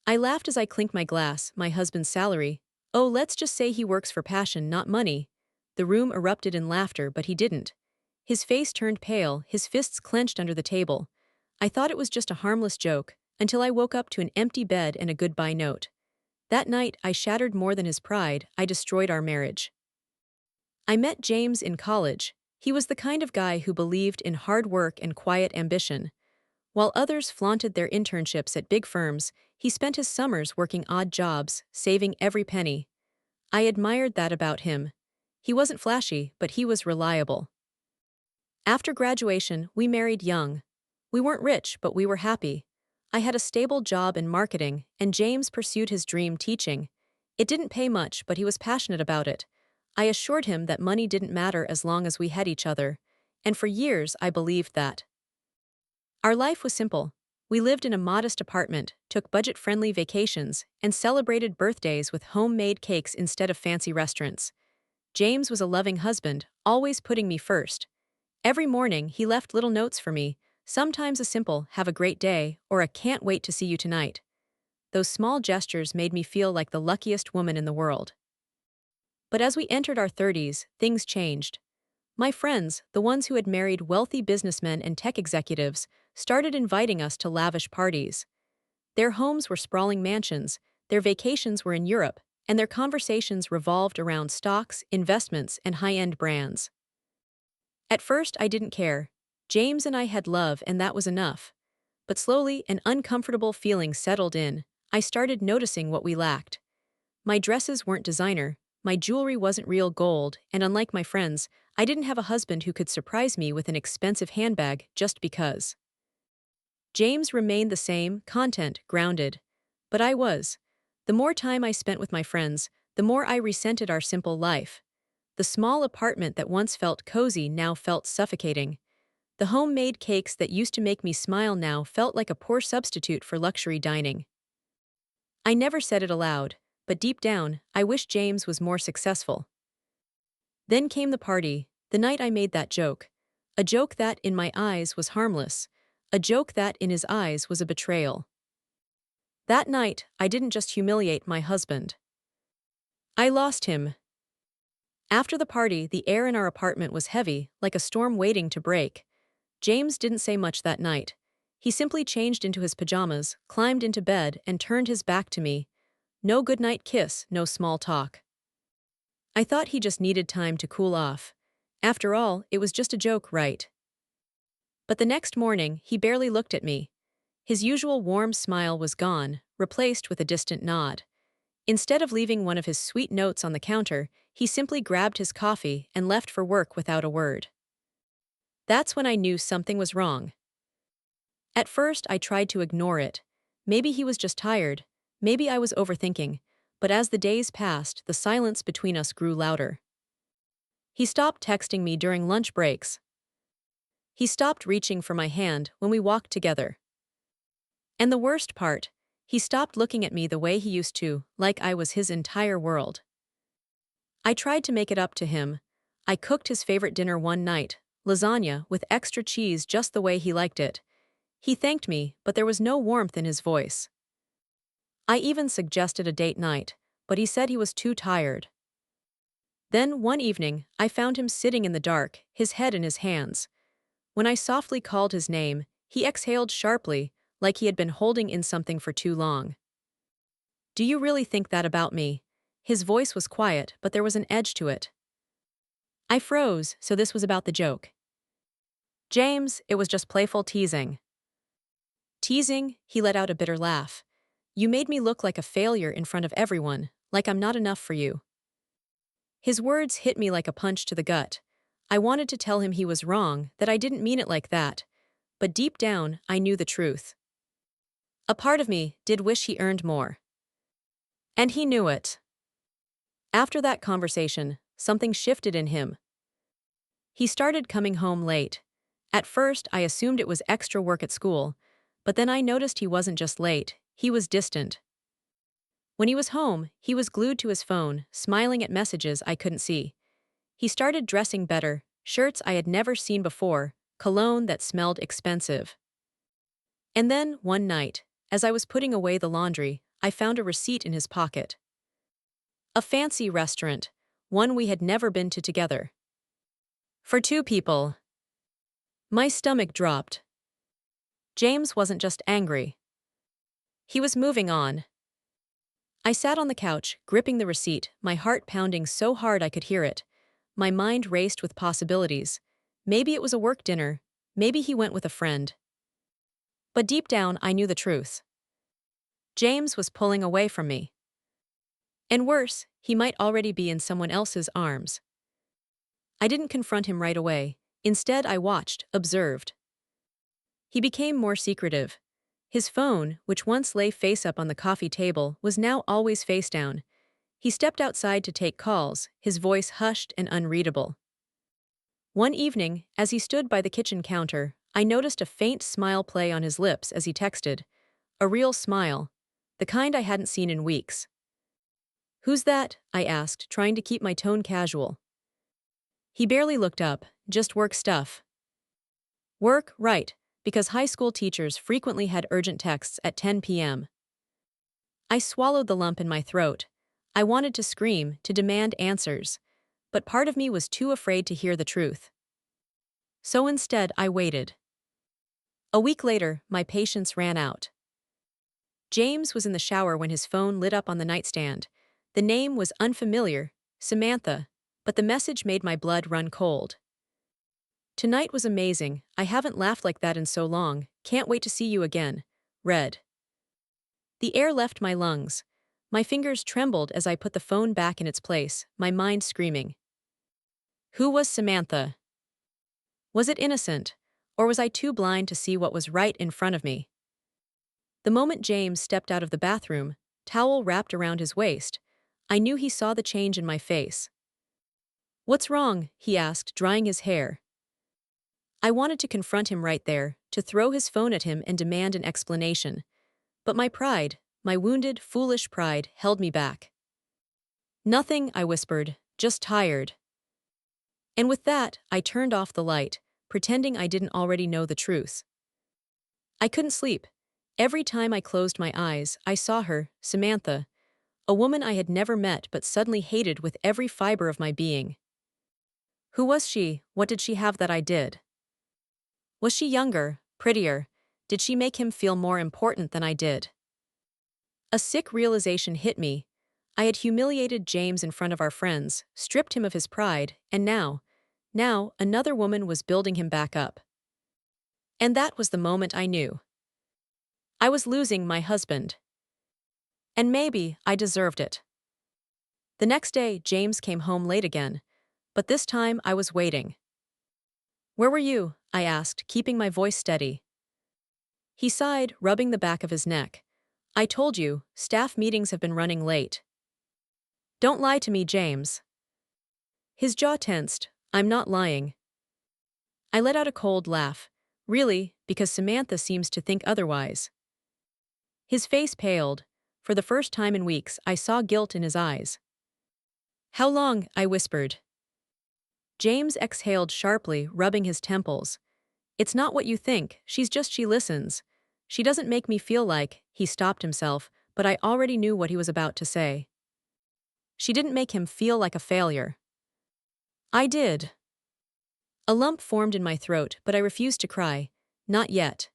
I laughed as I clinked my glass, my husband's salary. Oh, let's just say he works for passion, not money. The room erupted in laughter, but he didn't. His face turned pale, his fists clenched under the table. I thought it was just a harmless joke, until I woke up to an empty bed and a goodbye note. That night, I shattered more than his pride, I destroyed our marriage. I met James in college. He was the kind of guy who believed in hard work and quiet ambition. While others flaunted their internships at big firms, he spent his summers working odd jobs, saving every penny. I admired that about him. He wasn't flashy, but he was reliable. After graduation, we married young. We weren't rich, but we were happy. I had a stable job in marketing, and James pursued his dream teaching. It didn't pay much, but he was passionate about it. I assured him that money didn't matter as long as we had each other, and for years I believed that. Our life was simple. We lived in a modest apartment, took budget-friendly vacations, and celebrated birthdays with homemade cakes instead of fancy restaurants. James was a loving husband, always putting me first. Every morning, he left little notes for me, sometimes a simple, "Have a great day," or a "Can't wait to see you tonight." Those small gestures made me feel like the luckiest woman in the world. But as we entered our 30s, things changed. My friends, the ones who had married wealthy businessmen and tech executives, started inviting us to lavish parties. Their homes were sprawling mansions, their vacations were in Europe, and their conversations revolved around stocks, investments, and high-end brands. At first, I didn't care. James and I had love, and that was enough. But slowly, an uncomfortable feeling settled in. I started noticing what we lacked. My dresses weren't designer, my jewelry wasn't real gold, and unlike my friends, I didn't have a husband who could surprise me with an expensive handbag just because. James remained the same, content, grounded. But I was. The more time I spent with my friends, the more I resented our simple life. The small apartment that once felt cozy now felt suffocating. The homemade cakes that used to make me smile now felt like a poor substitute for luxury dining. I never said it aloud, but deep down, I wished James was more successful. Then came the party, the night I made that joke. A joke that, in my eyes, was harmless. A joke that, in his eyes, was a betrayal. That night, I didn't just humiliate my husband. I lost him. After the party, the air in our apartment was heavy, like a storm waiting to break. James didn't say much that night. He simply changed into his pajamas, climbed into bed, and turned his back to me. No goodnight kiss, no small talk. I thought he just needed time to cool off. After all, it was just a joke, right? But the next morning, he barely looked at me. His usual warm smile was gone, replaced with a distant nod. Instead of leaving one of his sweet notes on the counter, he simply grabbed his coffee and left for work without a word. That's when I knew something was wrong. At first, I tried to ignore it. Maybe he was just tired, maybe I was overthinking, but as the days passed, the silence between us grew louder. He stopped texting me during lunch breaks. He stopped reaching for my hand when we walked together. And the worst part, he stopped looking at me the way he used to, like I was his entire world. I tried to make it up to him. I cooked his favorite dinner one night, lasagna with extra cheese just the way he liked it. He thanked me, but there was no warmth in his voice. I even suggested a date night, but he said he was too tired. Then, one evening, I found him sitting in the dark, his head in his hands. When I softly called his name, he exhaled sharply, like he had been holding in something for too long. "Do you really think that about me?" His voice was quiet, but there was an edge to it. I froze, so this was about the joke. "James, it was just playful teasing." "Teasing?" He let out a bitter laugh. "You made me look like a failure in front of everyone, like I'm not enough for you." His words hit me like a punch to the gut. I wanted to tell him he was wrong, that I didn't mean it like that. But deep down, I knew the truth. A part of me did wish he earned more. And he knew it. After that conversation, something shifted in him. He started coming home late. At first, I assumed it was extra work at school, but then I noticed he wasn't just late, he was distant. When he was home, he was glued to his phone, smiling at messages I couldn't see. He started dressing better, shirts I had never seen before, cologne that smelled expensive. And then, one night, as I was putting away the laundry, I found a receipt in his pocket. A fancy restaurant, one we had never been to together. For two people. My stomach dropped. James wasn't just angry. He was moving on. I sat on the couch, gripping the receipt, my heart pounding so hard I could hear it. My mind raced with possibilities. Maybe it was a work dinner. Maybe he went with a friend. But deep down, I knew the truth. James was pulling away from me. And worse, he might already be in someone else's arms. I didn't confront him right away. Instead, I watched, observed. He became more secretive. His phone, which once lay face up on the coffee table, was now always face down. He stepped outside to take calls, his voice hushed and unreadable. One evening, as he stood by the kitchen counter, I noticed a faint smile play on his lips as he texted. A real smile. The kind I hadn't seen in weeks. "Who's that?" I asked, trying to keep my tone casual. He barely looked up, "Just work stuff." Work, right, because high school teachers frequently had urgent texts at 10 p.m. I swallowed the lump in my throat. I wanted to scream, to demand answers, but part of me was too afraid to hear the truth. So instead, I waited. A week later, my patience ran out. James was in the shower when his phone lit up on the nightstand. The name was unfamiliar, Samantha, but the message made my blood run cold. "Tonight was amazing. I haven't laughed like that in so long. Can't wait to see you again." Read. The air left my lungs. My fingers trembled as I put the phone back in its place, my mind screaming. Who was Samantha? Was it innocent, or was I too blind to see what was right in front of me? The moment James stepped out of the bathroom, towel wrapped around his waist, I knew he saw the change in my face. "What's wrong?" he asked, drying his hair. I wanted to confront him right there, to throw his phone at him and demand an explanation. But my pride, my wounded, foolish pride, held me back. "Nothing," I whispered, "just tired." And with that, I turned off the light, pretending I didn't already know the truth. I couldn't sleep. Every time I closed my eyes, I saw her, Samantha, a woman I had never met but suddenly hated with every fiber of my being. Who was she? What did she have that I did? Was she younger, prettier? Did she make him feel more important than I did? A sick realization hit me. I had humiliated James in front of our friends, stripped him of his pride, and now, another woman was building him back up. And that was the moment I knew. I was losing my husband. And maybe I deserved it. The next day, James came home late again, but this time I was waiting. "Where were you?" I asked, keeping my voice steady. He sighed, rubbing the back of his neck. "I told you, staff meetings have been running late." "Don't lie to me, James." His jaw tensed. "I'm not lying." I let out a cold laugh. "Really, because Samantha seems to think otherwise." His face paled. For the first time in weeks, I saw guilt in his eyes. "How long?" I whispered. James exhaled sharply, rubbing his temples. "It's not what you think, she listens. She doesn't make me feel like," he stopped himself, but I already knew what he was about to say. "She didn't make him feel like a failure." I did. A lump formed in my throat, but I refused to cry. Not yet.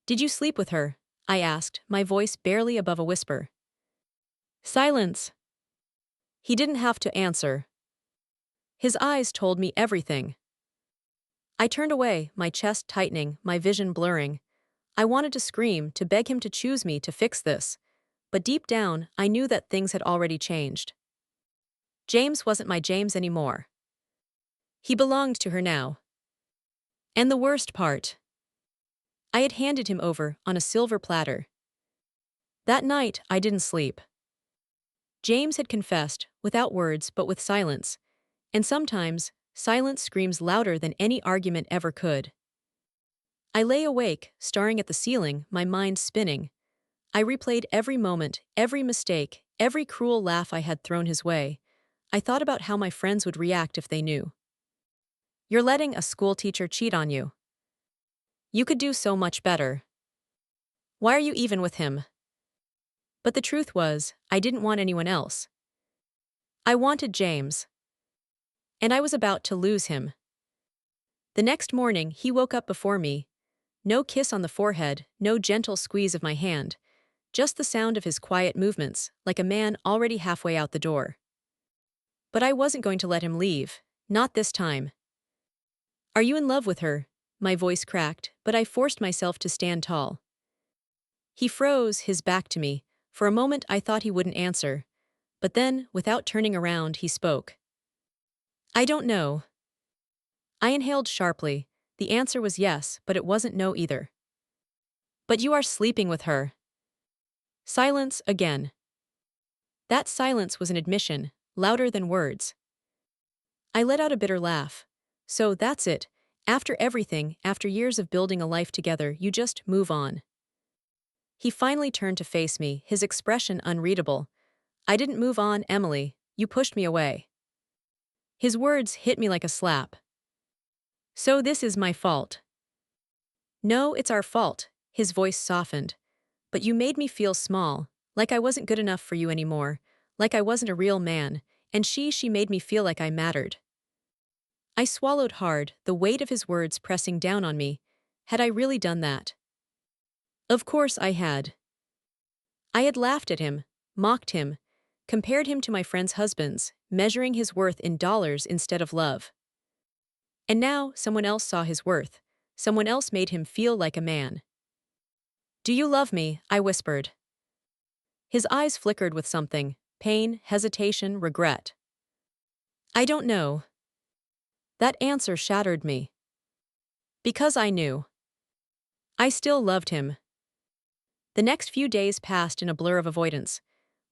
"Did you sleep with her?" I asked, my voice barely above a whisper. Silence. He didn't have to answer. His eyes told me everything. I turned away, my chest tightening, my vision blurring. I wanted to scream, to beg him to choose me to fix this. But deep down, I knew that things had already changed. James wasn't my James anymore. He belonged to her now. And the worst part. I had handed him over on a silver platter. That night, I didn't sleep. James had confessed, without words but with silence. And sometimes, silence screams louder than any argument ever could. I lay awake, staring at the ceiling, my mind spinning. I replayed every moment, every mistake, every cruel laugh I had thrown his way. I thought about how my friends would react if they knew. "You're letting a school teacher cheat on you. You could do so much better. Why are you even with him?" But the truth was, I didn't want anyone else. I wanted James. And I was about to lose him. The next morning, he woke up before me. No kiss on the forehead, no gentle squeeze of my hand. Just the sound of his quiet movements, like a man already halfway out the door. But I wasn't going to let him leave. Not this time. Are you in love with her? My voice cracked, but I forced myself to stand tall. He froze, his back to me. For a moment I thought he wouldn't answer. But then, without turning around, he spoke. I don't know. I inhaled sharply. The answer was yes, but it wasn't no either. But you are sleeping with her. Silence again. That silence was an admission, louder than words. I let out a bitter laugh. So that's it. After everything, after years of building a life together, you just move on. He finally turned to face me, his expression unreadable. I didn't move on, Emily. You pushed me away. His words hit me like a slap. So this is my fault. No, it's our fault. His voice softened. But you made me feel small, like I wasn't good enough for you anymore, like I wasn't a real man, and she made me feel like I mattered. I swallowed hard, the weight of his words pressing down on me. Had I really done that? Of course I had. I had laughed at him, mocked him, compared him to my friends' husbands, measuring his worth in dollars instead of love. And now someone else saw his worth. Someone else made him feel like a man. Do you love me? I whispered. His eyes flickered with something, pain, hesitation, regret. I don't know. That answer shattered me. Because I knew. I still loved him. The next few days passed in a blur of avoidance.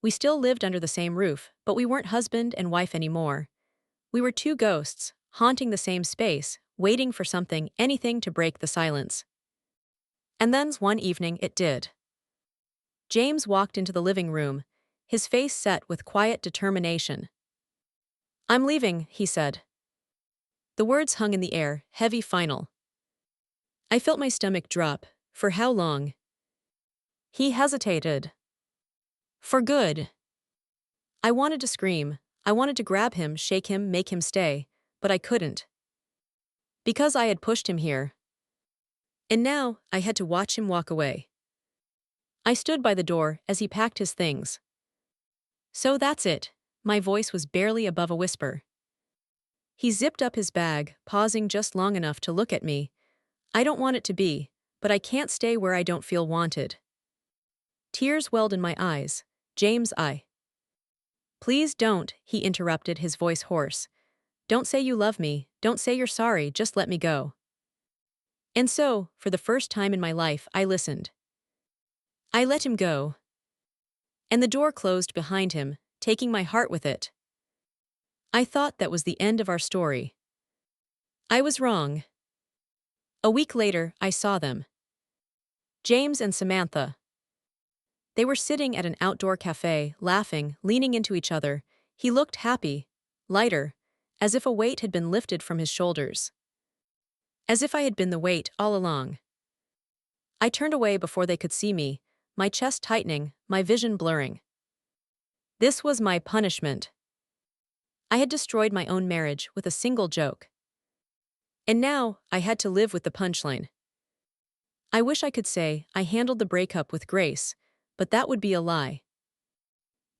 We still lived under the same roof, but we weren't husband and wife anymore. We were two ghosts, haunting the same space, waiting for something, anything to break the silence. And then one evening it did. James walked into the living room, his face set with quiet determination. I'm leaving, he said. The words hung in the air, heavy, final. I felt my stomach drop. For how long? He hesitated. For good. I wanted to scream. I wanted to grab him, shake him, make him stay, but I couldn't. Because I had pushed him here. And now, I had to watch him walk away. I stood by the door as he packed his things. So that's it. My voice was barely above a whisper. He zipped up his bag, pausing just long enough to look at me. I don't want it to be, but I can't stay where I don't feel wanted. Tears welled in my eyes. James, Please don't, he interrupted, his voice hoarse. Don't say you love me, don't say you're sorry, just let me go. And so, for the first time in my life, I listened. I let him go. And the door closed behind him, taking my heart with it. I thought that was the end of our story. I was wrong. A week later, I saw them. James and Samantha. They were sitting at an outdoor cafe, laughing, leaning into each other. He looked happy, lighter, as if a weight had been lifted from his shoulders. As if I had been the weight all along. I turned away before they could see me, my chest tightening, my vision blurring. This was my punishment. I had destroyed my own marriage with a single joke. And now, I had to live with the punchline. I wish I could say I handled the breakup with grace, but that would be a lie.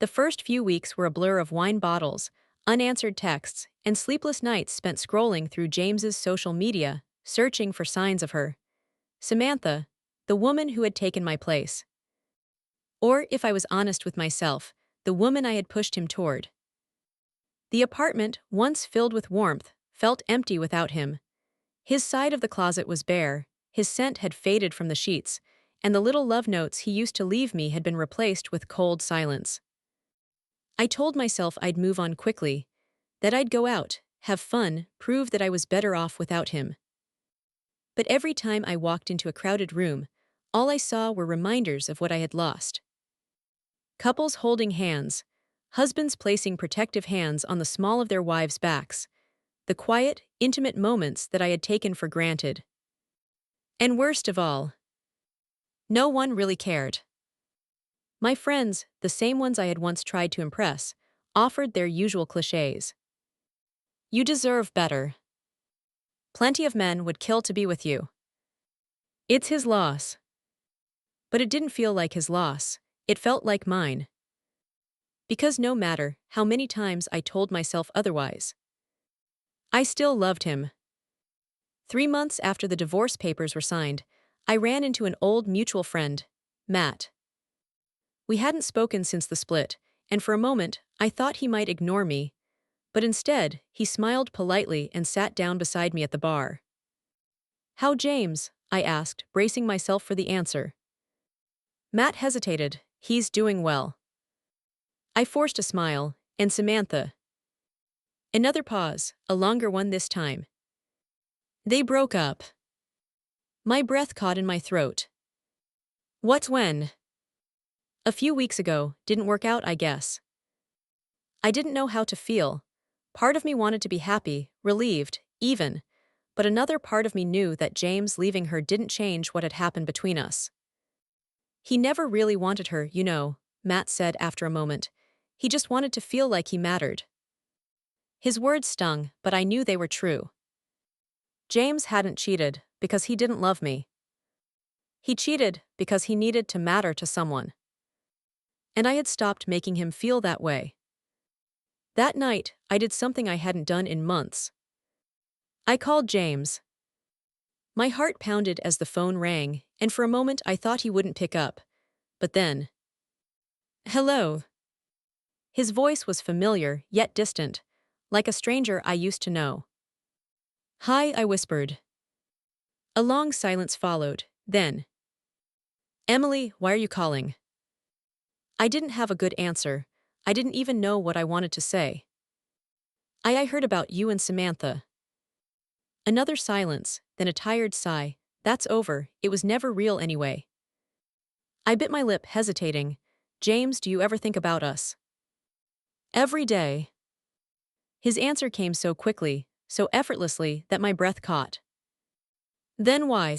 The first few weeks were a blur of wine bottles, unanswered texts, and sleepless nights spent scrolling through James's social media, searching for signs of her. Samantha, the woman who had taken my place. Or, if I was honest with myself, the woman I had pushed him toward. The apartment, once filled with warmth, felt empty without him. His side of the closet was bare, his scent had faded from the sheets, and the little love notes he used to leave me had been replaced with cold silence. I told myself I'd move on quickly, that I'd go out, have fun, prove that I was better off without him. But every time I walked into a crowded room, all I saw were reminders of what I had lost. Couples holding hands, husbands placing protective hands on the small of their wives' backs, the quiet, intimate moments that I had taken for granted. And worst of all, no one really cared. My friends, the same ones I had once tried to impress, offered their usual clichés. You deserve better. Plenty of men would kill to be with you. It's his loss. But it didn't feel like his loss. It felt like mine. Because no matter how many times I told myself otherwise, I still loved him. 3 months after the divorce papers were signed, I ran into an old mutual friend, Matt. We hadn't spoken since the split, and for a moment, I thought he might ignore me, but instead, he smiled politely and sat down beside me at the bar. How James? I asked, bracing myself for the answer. Matt hesitated. He's doing well. I forced a smile, and Samantha. Another pause, a longer one this time. They broke up. My breath caught in my throat. What when? A few weeks ago, didn't work out, I guess. I didn't know how to feel. Part of me wanted to be happy, relieved, even, but another part of me knew that James leaving her didn't change what had happened between us. He never really wanted her, you know, Matt said after a moment. He just wanted to feel like he mattered. His words stung, but I knew they were true. James hadn't cheated because he didn't love me. He cheated because he needed to matter to someone. And I had stopped making him feel that way. That night, I did something I hadn't done in months. I called James. My heart pounded as the phone rang, and for a moment I thought he wouldn't pick up. But then, hello. His voice was familiar, yet distant, like a stranger I used to know. Hi, I whispered. A long silence followed, then. Emily, why are you calling? I didn't have a good answer. I didn't even know what I wanted to say. I heard about you and Samantha. Another silence, then a tired sigh. That's over, it was never real anyway. I bit my lip, hesitating. James, do you ever think about us? Every day. His answer came so quickly, so effortlessly, that my breath caught. Then why?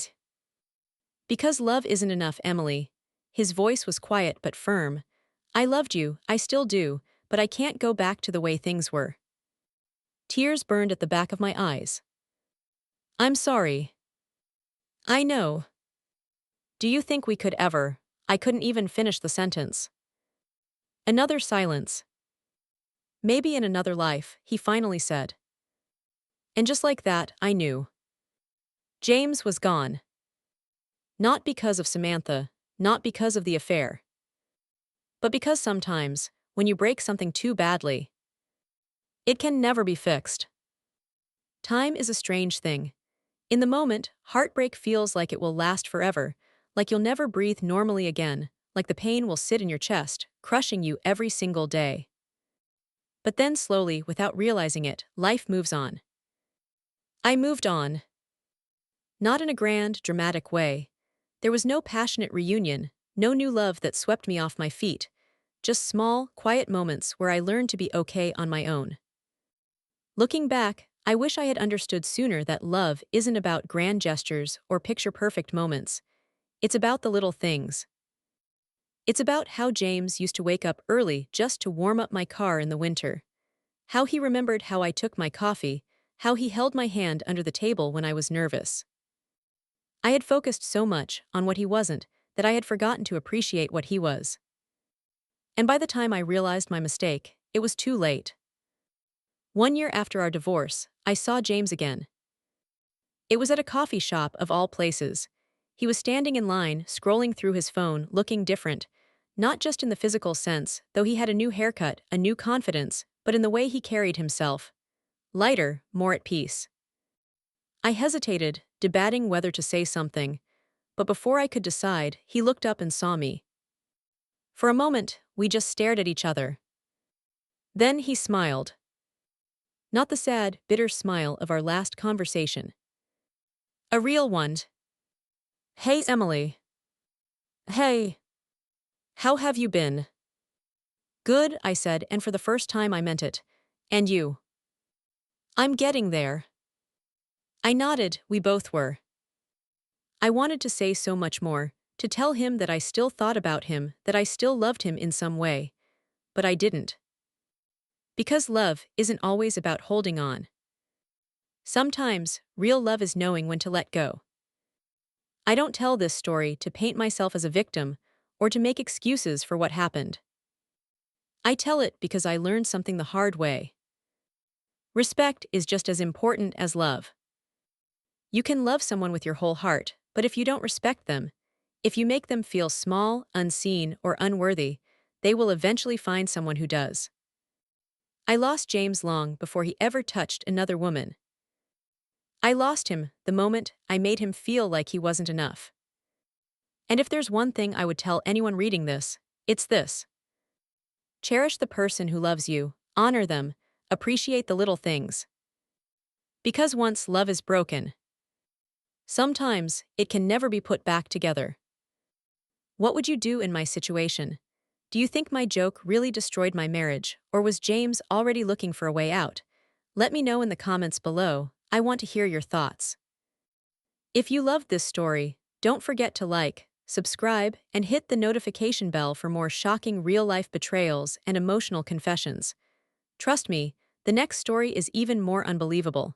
Because love isn't enough, Emily. His voice was quiet but firm. I loved you, I still do, but I can't go back to the way things were. Tears burned at the back of my eyes. I'm sorry. I know. Do you think we could ever? I couldn't even finish the sentence. Another silence. Maybe in another life, he finally said. And just like that, I knew. James was gone. Not because of Samantha, not because of the affair. But because sometimes, when you break something too badly, it can never be fixed. Time is a strange thing. In the moment, heartbreak feels like it will last forever, like you'll never breathe normally again, like the pain will sit in your chest, crushing you every single day. But then slowly, without realizing it, life moves on. I moved on. Not in a grand, dramatic way. There was no passionate reunion, no new love that swept me off my feet, just small, quiet moments where I learned to be okay on my own. Looking back, I wish I had understood sooner that love isn't about grand gestures or picture-perfect moments. It's about the little things. It's about how James used to wake up early just to warm up my car in the winter. How he remembered how I took my coffee, how he held my hand under the table when I was nervous. I had focused so much on what he wasn't that I had forgotten to appreciate what he was. And by the time I realized my mistake, it was too late. 1 year after our divorce, I saw James again. It was at a coffee shop of all places. He was standing in line, scrolling through his phone, looking different, not just in the physical sense, though he had a new haircut, a new confidence, but in the way he carried himself. Lighter, more at peace. I hesitated, debating whether to say something, but before I could decide, he looked up and saw me. For a moment, we just stared at each other. Then he smiled. Not the sad, bitter smile of our last conversation. A real one. Hey, Emily. Hey. How have you been? Good, I said, and for the first time I meant it. And you? I'm getting there. I nodded, we both were. I wanted to say so much more, To tell him that I still thought about him, that I still loved him in some way. But I didn't. Because love isn't always about holding on. Sometimes, real love is knowing when to let go. I don't tell this story to paint myself as a victim or to make excuses for what happened. I tell it because I learned something the hard way. Respect is just as important as love. You can love someone with your whole heart, but if you don't respect them, if you make them feel small, unseen, or unworthy, they will eventually find someone who does. I lost James long before he ever touched another woman. I lost him the moment I made him feel like he wasn't enough. And if there's one thing I would tell anyone reading this, it's this. Cherish the person who loves you, honor them, appreciate the little things. Because once love is broken, sometimes it can never be put back together. What would you do in my situation? Do you think my joke really destroyed my marriage, or was James already looking for a way out? Let me know in the comments below. I want to hear your thoughts. If you loved this story, don't forget to like, subscribe, and hit the notification bell for more shocking real-life betrayals and emotional confessions. Trust me, the next story is even more unbelievable.